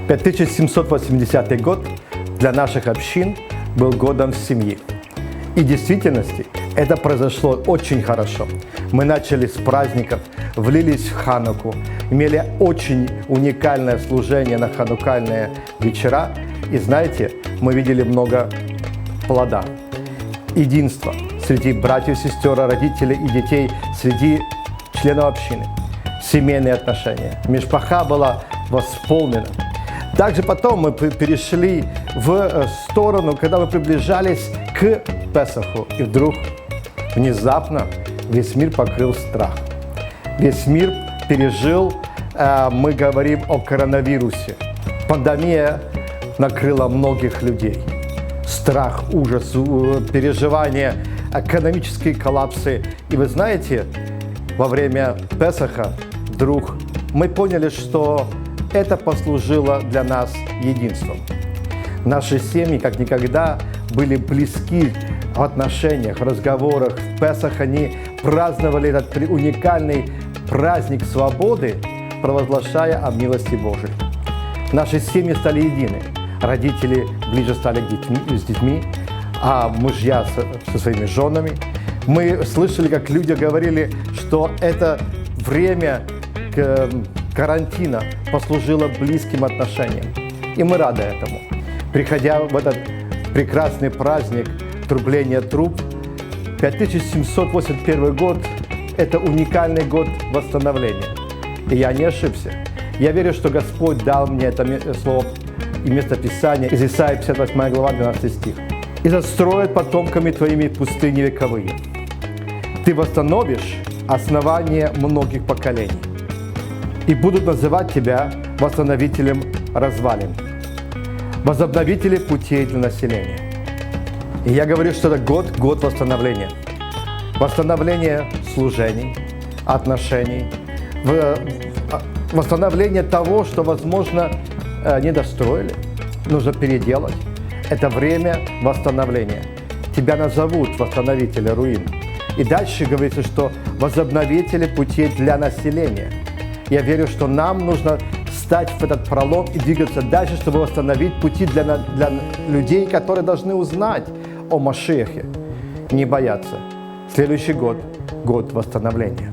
5780 год для наших общин был годом семьи. И в действительности это произошло очень хорошо. Мы начали с праздников, влились в Хануку, имели очень уникальное служение на ханукальные вечера. И знаете, мы видели много плода, единства среди братьев, сестер, родителей и детей, среди членов общины, семейные отношения. Мишпаха была восполнена. Также потом мы перешли в сторону, когда мы приближались к Песаху, и вдруг внезапно весь мир покрыл страх. Весь мир пережил, мы говорим о коронавирусе. Пандемия накрыла многих людей. Страх, ужас, переживания, экономические коллапсы. И вы знаете, во время Песаха вдруг мы поняли, что это послужило для нас единством. Наши семьи как никогда были близки в отношениях, в разговорах. В Песах они праздновали этот уникальный праздник свободы, провозглашая о милости Божией. Наши семьи стали едины. Родители ближе стали с детьми, а мужья со своими женами. Мы слышали, как люди говорили, что это время карантина послужило близким отношениям. И мы рады этому. Приходя в этот прекрасный праздник трубления труб, 5781 год – это уникальный год восстановления. И я не ошибся. Я верю, что Господь дал мне это слово и местописание из Исаии 58 глава 12 стих. «И застроят потомками твоими пустыни вековые. Ты восстановишь основание многих поколений, и будут называть тебя восстановителем развалин, возобновителем путей для населения». И я говорю, что это год восстановления. Восстановление служений, отношений, восстановление того, что, возможно, не достроили, нужно переделать. Это время восстановления. Тебя назовут восстановители руин. И дальше говорится, что возобновители путей для населения. Я верю, что нам нужно стать в этот пролом и двигаться дальше, чтобы восстановить пути для людей, которые должны узнать о Машиахе, не бояться. Следующий год – год восстановления.